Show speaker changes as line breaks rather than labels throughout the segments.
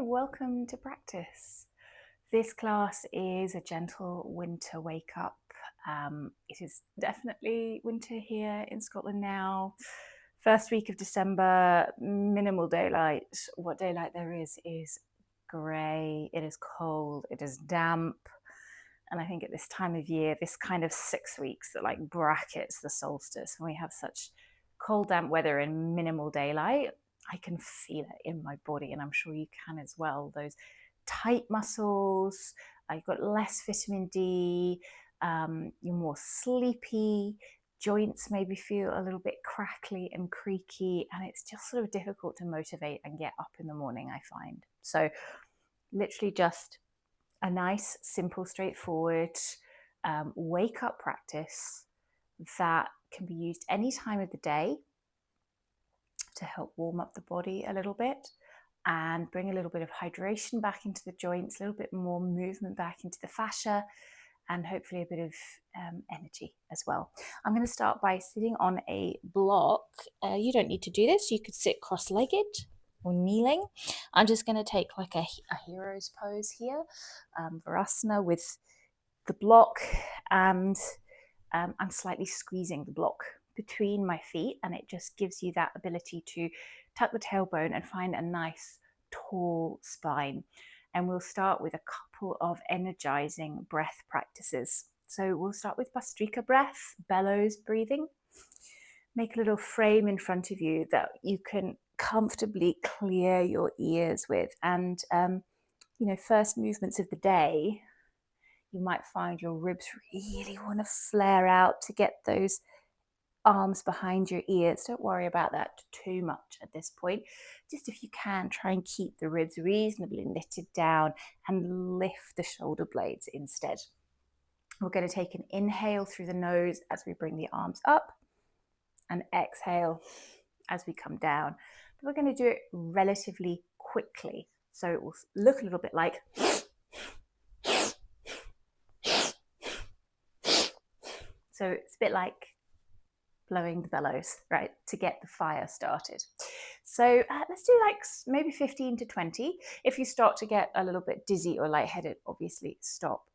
welcome to practice. This class is a gentle winter wake up. It is definitely winter here in Scotland now. First week of December, minimal daylight. What daylight there is grey, it is cold, it is damp. And I think at this time of year, this kind of 6 weeks that like brackets the solstice, when we have such cold, damp weather and minimal daylight, I can feel it in my body, and I'm sure you can as well. Those tight muscles, you've got less vitamin D, you're more sleepy, joints maybe feel a little bit crackly and creaky, and it's just sort of difficult to motivate and get up in the morning, I find. So literally just a nice, simple, straightforward wake up practice that can be used any time of the day to help warm up the body a little bit and bring a little bit of hydration back into the joints, a little bit more movement back into the fascia, and hopefully a bit of energy as well. I'm going to start by sitting on a block. You don't need to do this. You could sit cross-legged or kneeling. I'm just going to take like a hero's pose here, Virasana, with the block, and I'm slightly squeezing the block between my feet, and it just gives you that ability to tuck the tailbone and find a nice tall spine. And we'll start with a couple of energizing breath practices. So we'll start with Bhastrika breath, bellows breathing. Make a little frame in front of you that you can comfortably clear your ears with. And, first movements of the day, you might find your ribs really want to flare out to get those arms behind your ears. Don't worry about that too much at this point. Just if you can, try and keep the ribs reasonably knitted down and lift the shoulder blades instead. We're going to take an inhale through the nose as we bring the arms up, and exhale as we come down. But we're going to do it relatively quickly, so it will look a little bit like so it's a bit like blowing the bellows, right, to get the fire started. So let's do like maybe 15 to 20. If you start to get a little bit dizzy or lightheaded, obviously stop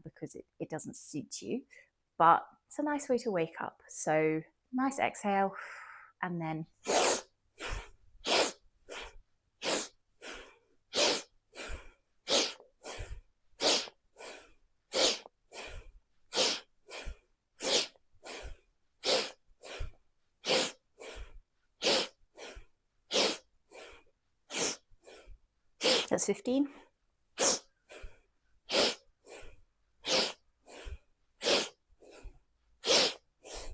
because it doesn't suit you. But it's a nice way to wake up. So nice exhale, and then that's 15.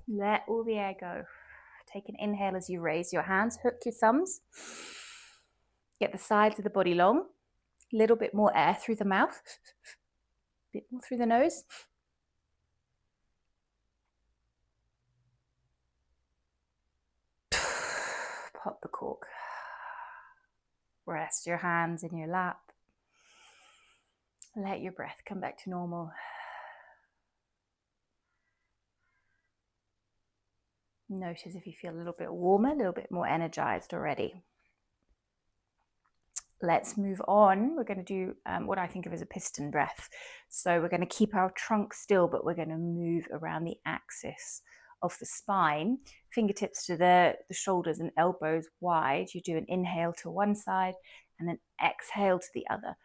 Let all the air go. Take an inhale as you raise your hands, hook your thumbs. Get the sides of the body long. A little bit more air through the mouth. A bit more through the nose. Pop the cork. Rest your hands in your lap. Let your breath come back to normal. Notice if you feel a little bit warmer, a little bit more energized already. Let's move on. We're going to do what I think of as a piston breath. So we're going to keep our trunk still, but we're going to move around the axis of the spine. Fingertips to the shoulders and elbows wide. You do an inhale to one side and an exhale to the other.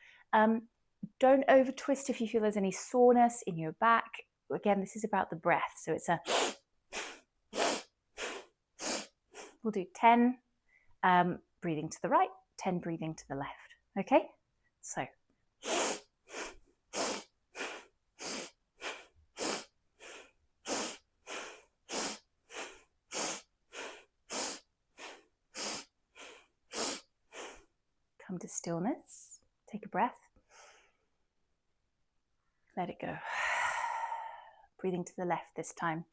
Don't over twist if you feel there's any soreness in your back. Again, this is about the breath. So it's we'll do 10 breathing to the right, 10 breathing to the left. Okay, so come to stillness, take a breath, let it go. Breathing to the left this time.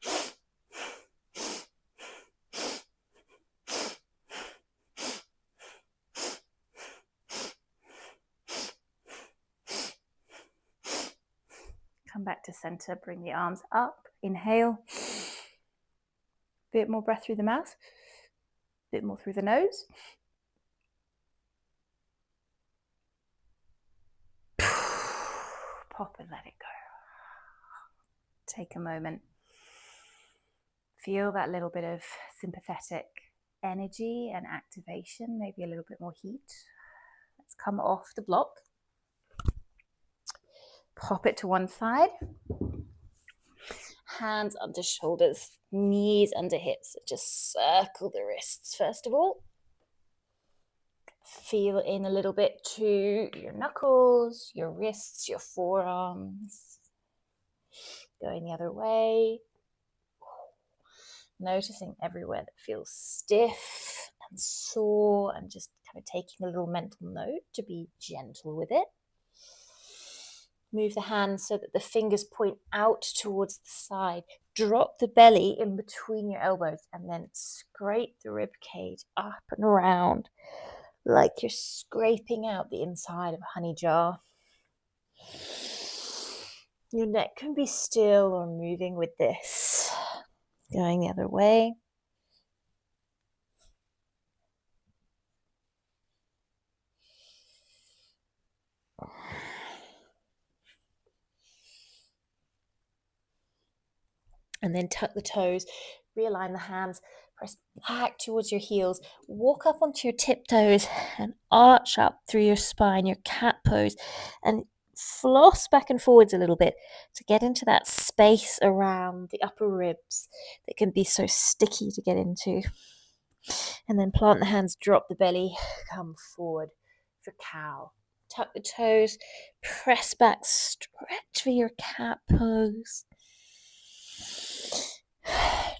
Come back to center, bring the arms up, inhale. Bit more breath through the mouth, bit more through the nose. Pop and let it go. Take a moment. Feel that little bit of sympathetic energy and activation, maybe a little bit more heat. Let's come off the block. Pop it to one side. Hands under shoulders, knees under hips. Just circle the wrists first of all. Feel in a little bit to your knuckles, your wrists, your forearms. Going the other way. Noticing everywhere that feels stiff and sore, and just kind of taking a little mental note to be gentle with it. Move the hands so that the fingers point out towards the side. Drop the belly in between your elbows and then scrape the rib cage up and around like you're scraping out the inside of a honey jar. Your neck can be still or moving with this. Going the other way. And then tuck the toes, realign the hands, press back towards your heels, walk up onto your tiptoes and arch up through your spine, your cat pose, and floss back and forwards a little bit to get into that space around the upper ribs that can be so sticky to get into. And then plant the hands, drop the belly, come forward for cow. Tuck the toes, press back, stretch for your cat pose.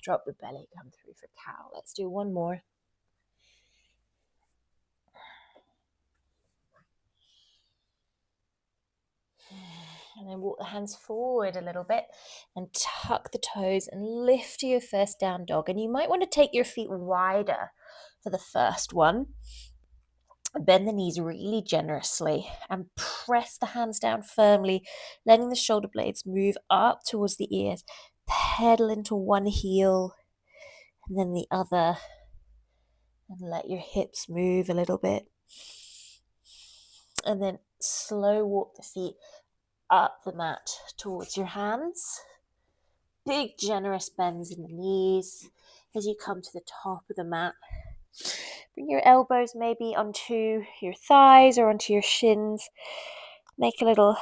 Drop the belly, come through for cow. Let's do one more. And then walk the hands forward a little bit and tuck the toes and lift to your first down dog. And you might want to take your feet wider for the first one. Bend the knees really generously and press the hands down firmly, letting the shoulder blades move up towards the ears. Pedal into one heel and then the other, and let your hips move a little bit. And then slow walk the feet up the mat towards your hands. Big generous bends in the knees as you come to the top of the mat. Bring your elbows maybe onto your thighs or onto your shins. Make a little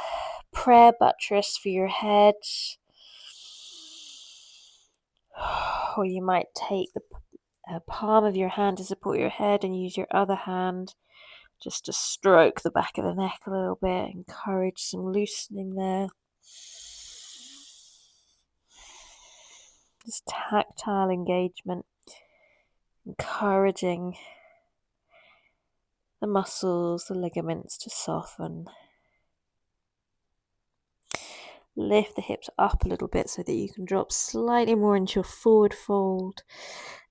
prayer buttress for your head. Or you might take the palm of your hand to support your head and use your other hand just to stroke the back of the neck a little bit. Encourage some loosening there. Just tactile engagement. Encouraging the muscles, the ligaments to soften. Lift the hips up a little bit so that you can drop slightly more into your forward fold,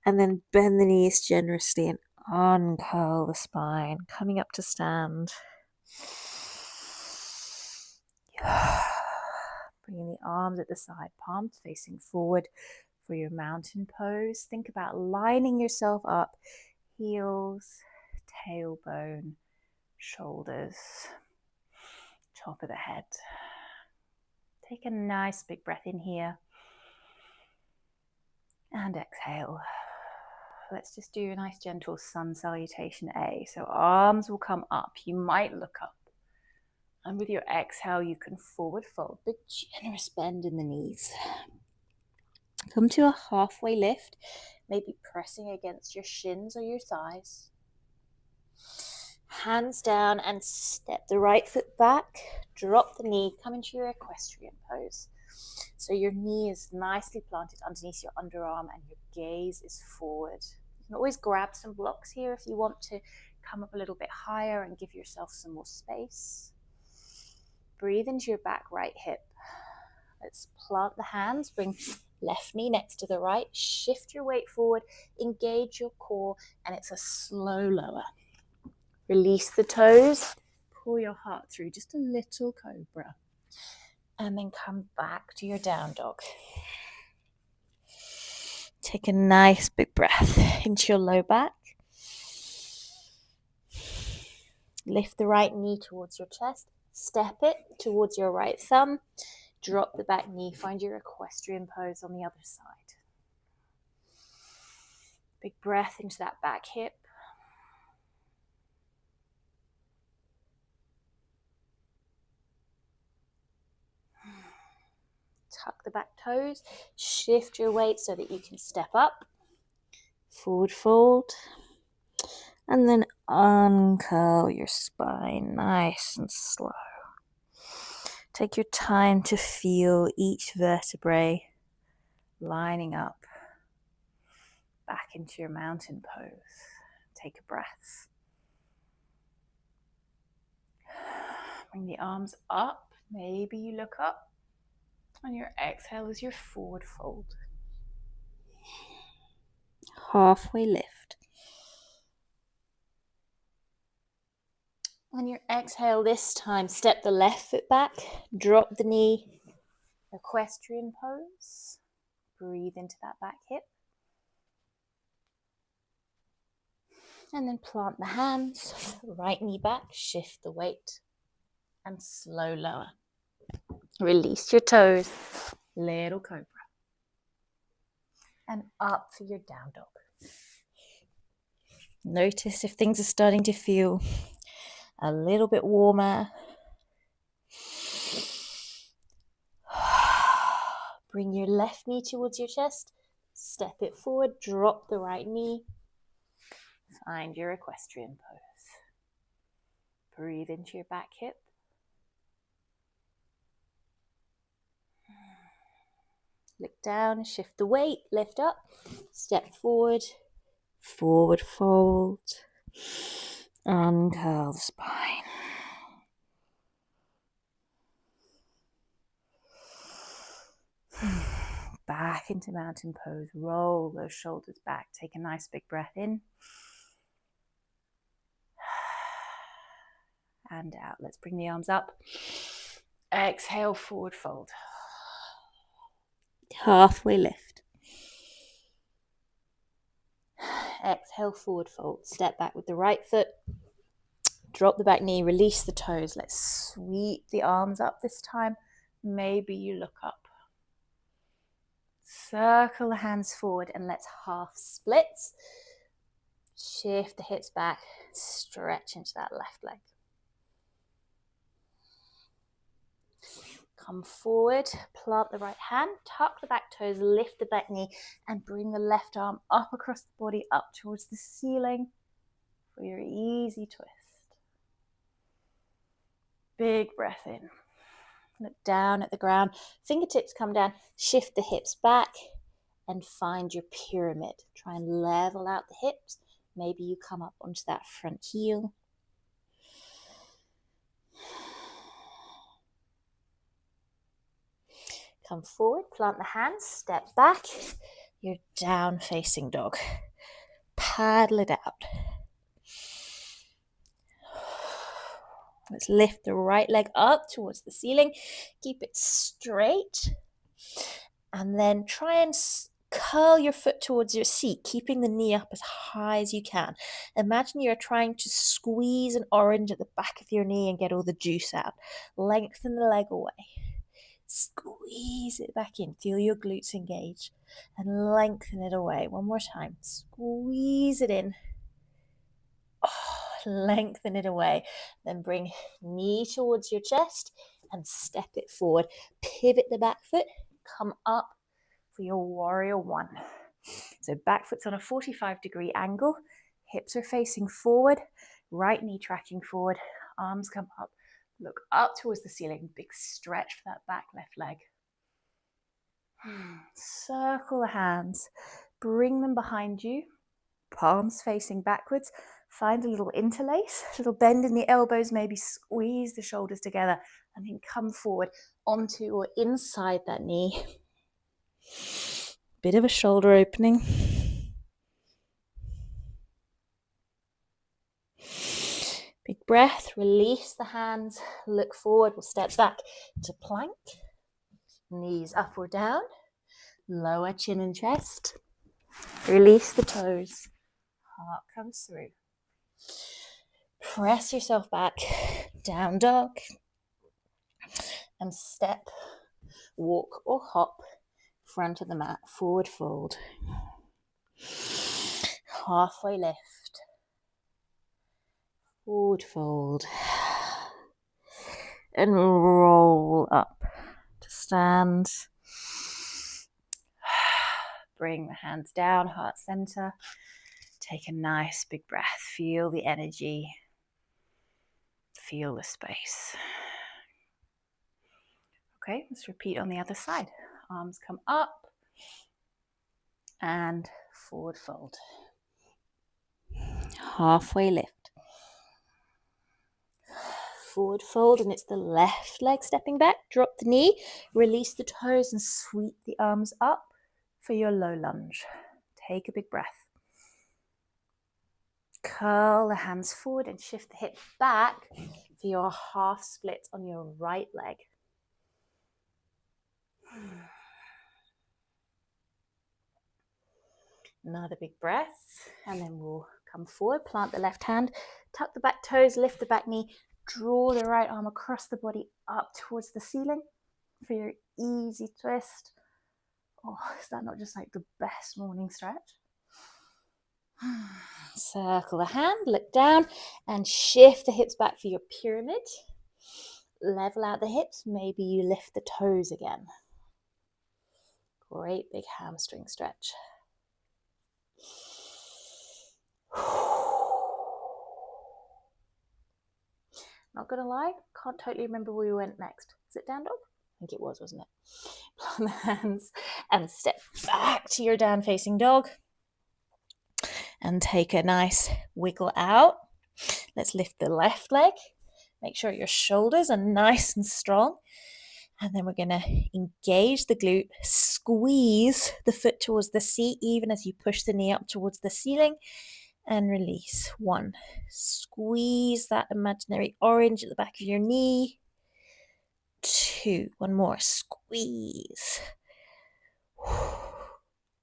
and then bend the knees generously and uncurl the spine, coming up to stand. Bringing the arms at the side, palms facing forward for your mountain pose. Think about lining yourself up, heels, tailbone, shoulders, top of the head. Take a nice big breath in here and exhale. Let's just do a nice gentle sun salutation A. So arms will come up. You might look up. And with your exhale, you can forward fold. Big generous bend in the knees. Come to a halfway lift, maybe pressing against your shins or your thighs. Hands down and step the right foot back. Drop the knee, come into your equestrian pose. So your knee is nicely planted underneath your underarm and your gaze is forward. You can always grab some blocks here if you want to come up a little bit higher and give yourself some more space. Breathe into your back right hip. Let's plant the hands, bring left knee next to the right, shift your weight forward, engage your core, and it's a slow lower. Release the toes, pull your heart through, just a little cobra. And then come back to your down dog. Take a nice big breath into your low back. Lift the right knee towards your chest.
Step it towards your right thumb. Drop the back knee. Find your equestrian pose on the other side. Big breath into that back hip. Tuck the back toes. Shift your weight so that you can step up. Forward fold. And then uncurl your spine nice and slow. Take your time to feel each vertebrae lining up back into your mountain pose. Take a breath. Bring the arms up. Maybe you look up. On your exhale is your forward fold. Halfway lift. On your exhale this time, step the left foot back. Drop the knee. Equestrian pose. Breathe into that back hip. And then plant the hands. Right knee back. Shift the weight. And slow lower. Release your toes. Little cobra. And up for your down dog. Notice if things are starting to feel a little bit warmer. Bring your left knee towards your chest. Step it forward. Drop the right knee. Find your equestrian pose. Breathe into your back hip. Look down, shift the weight, lift up, step forward, forward fold, uncurl the spine. Back into mountain pose, roll those shoulders back, take a nice big breath in. And out, let's bring the arms up. Exhale, forward fold. Halfway lift. Exhale, forward fold. Step back with the right foot. Drop the back knee, release the toes. Let's sweep the arms up this time. Maybe you look up. Circle the hands forward and let's half splits. Shift the hips back. Stretch into that left leg. Come forward, plant the right hand, tuck the back toes, lift the back knee, and bring the left arm up across the body, up towards the ceiling for your easy twist. Big breath in. Look down at the ground, fingertips come down, shift the hips back, and find your pyramid. Try and level out the hips. Maybe you come up onto that front heel. Come forward, plant the hands, step back. Your down facing dog. Paddle it out. Let's lift the right leg up towards the ceiling. Keep it straight. And then try and curl your foot towards your seat, keeping the knee up as high as you can. Imagine you're trying to squeeze an orange at the back of your knee and get all the juice out. Lengthen the leg away. Squeeze it back in. Feel your glutes engage. And lengthen it away. One more time. Squeeze it in. Lengthen it away. Then bring knee towards your chest and step it forward. Pivot the back foot. Come up for your warrior one. So back foot's on a 45-degree angle. Hips are facing forward. Right knee tracking forward. Arms come up. Look up towards the ceiling. Big stretch for that back left leg. Circle the hands. Bring them behind you. Palms facing backwards. Find a little interlace, a little bend in the elbows, maybe squeeze the shoulders together and then come forward onto or inside that knee. Bit of a shoulder opening. Big breath, release the hands, look forward, we'll step back to plank. Knees up or down, lower chin and chest. Release the toes, heart comes through. Press yourself back, down dog. and step, walk or hop, front of the mat, forward fold. Halfway lift, forward fold, and roll up to stand. Bring the hands down, heart center. Take a nice big breath. Feel the energy. Feel the space. Okay, let's repeat on the other side. Arms come up and forward fold. Halfway lift. Forward fold, and it's the left leg stepping back. Drop the knee, release the toes and sweep the arms up for your low lunge. Take a big breath. Curl the hands forward and shift the hips back for your half split on your right leg. Another big breath, and then we'll come forward, plant the left hand, tuck the back toes, lift the back knee, draw the right arm across the body up towards the ceiling for your easy twist. Oh, is that not just like the best morning stretch? Circle the hand, look down, and shift the hips back for your pyramid. Level out the hips, maybe you lift the toes again. Great big hamstring stretch. Not gonna lie, can't totally remember where we went next. Is it down dog? I think it was, wasn't it? Plant the hands and step back to your down facing dog. And take a nice wiggle out. Let's lift the left leg. Make sure your shoulders are nice and strong. And then we're gonna engage the glute, squeeze the foot towards the seat, even as you push the knee up towards the ceiling. And release. 1. Squeeze that imaginary orange at the back of your knee. 2. 1 more. Squeeze.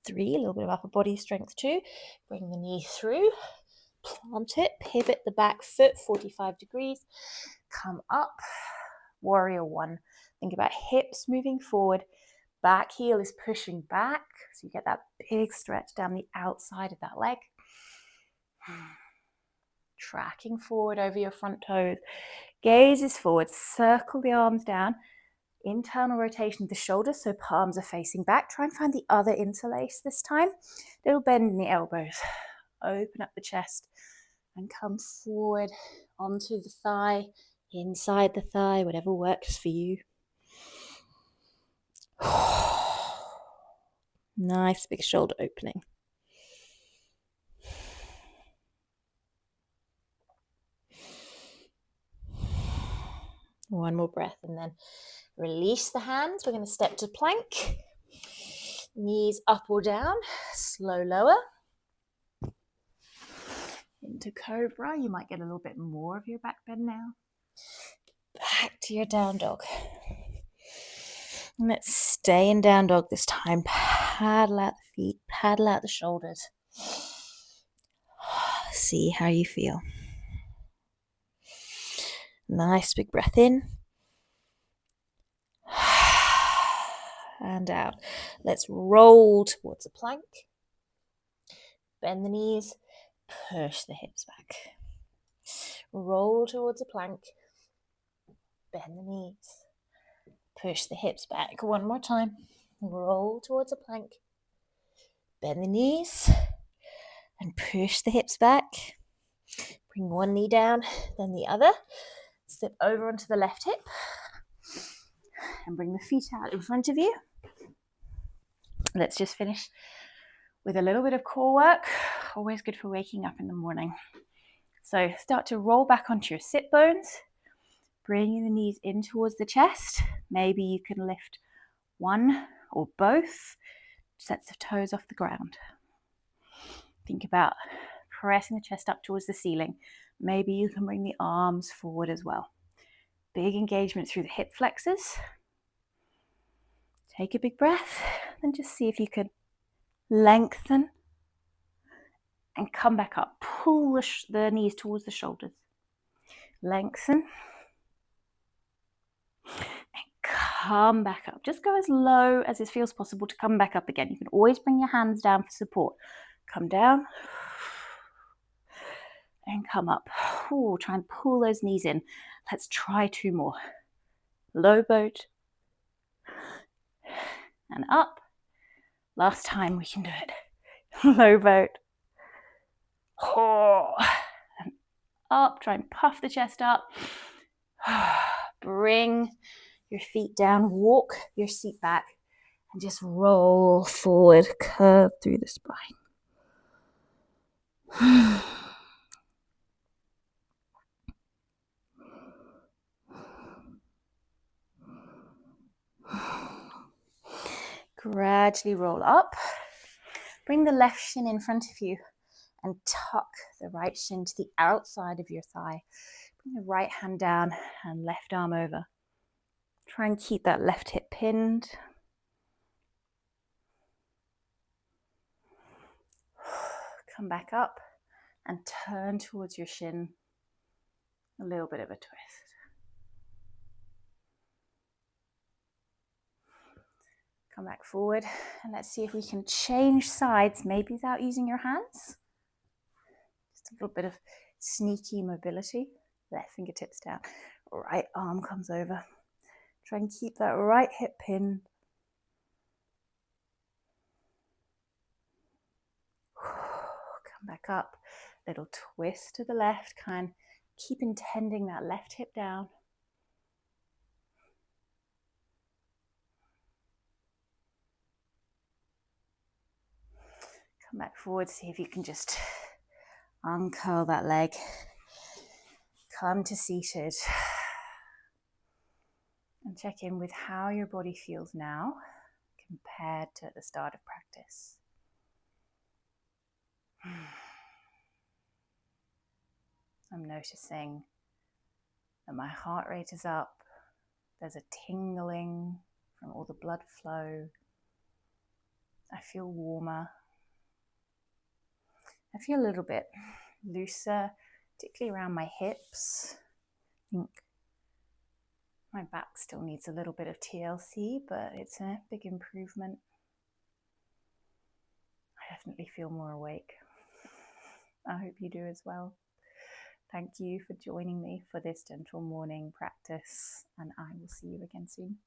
3. A little bit of upper body strength too. Bring the knee through. Plant it. Pivot the back foot 45 degrees. Come up. Warrior 1. Think about hips moving forward. Back heel is pushing back. So you get that big stretch down the outside of that leg. Tracking forward over your front toes. Gaze is forward. Circle the arms down. Internal rotation of the shoulders, so palms are facing back. Try and find the other interlace this time. Little bend in the elbows. Open up the chest and come forward onto the thigh, inside the thigh, whatever works for you. Nice big shoulder opening. One more breath and then release the hands. We're going to step to plank. Knees up or down, slow lower. Into cobra. You might get a little bit more of your back bend now. Back to your down dog. And let's stay in down dog this time. Paddle out the feet, paddle out the shoulders. See how you feel. Nice big breath in. And out. Let's roll towards a plank. Bend the knees. Push the hips back. Roll towards a plank. Bend the knees. Push the hips back. One more time. Roll towards a plank. Bend the knees. And push the hips back. Bring one knee down, then the other. Step over onto the left hip. And bring the feet out in front of you. Let's just finish with a little bit of core work. Always good for waking up in the morning. So start to roll back onto your sit bones. Bringing the knees in towards the chest. Maybe you can lift one or both sets of toes off the ground. Think about pressing the chest up towards the ceiling. Maybe you can bring the arms forward as well. Big engagement through the hip flexors. Take a big breath and just see if you can lengthen and come back up. Pull the knees towards the shoulders. Lengthen and
come back up. Just go as low as it feels possible to come back up again. You can always bring your hands down for support. Come down and come up. Ooh, try and pull those knees in. Let's try 2 more. Low boat and up. Last time we can do it. Low boat. Oh, and up. Try and puff the chest up. Bring your feet down. Walk your seat back and just roll forward. Curve through the spine. Gradually roll up. Bring the left shin in front of you and tuck the right shin to the outside of your thigh. Bring the right hand down and left arm over. Try and keep that left hip pinned. Come back up and turn towards your shin. A little bit of a twist. Come back forward and let's see if we can change sides, maybe without using your hands. Just a little bit of sneaky mobility. Left fingertips down. Right arm comes over. Try and keep that right hip pinned. Come back up. Little twist to the left. Kind of keep intending that left hip down. Come back forward. See if you can just uncurl that leg. Come to seated. And check in with how your body feels now compared to at the start of practice. I'm noticing that my heart rate is up. There's a tingling from all the blood flow. I feel warmer. I feel a little bit looser, particularly around my hips. I think my back still needs a little bit of TLC, but it's a big improvement. I definitely feel more awake. I hope you do as well. Thank you for joining me for this gentle morning practice, and I will see you again soon.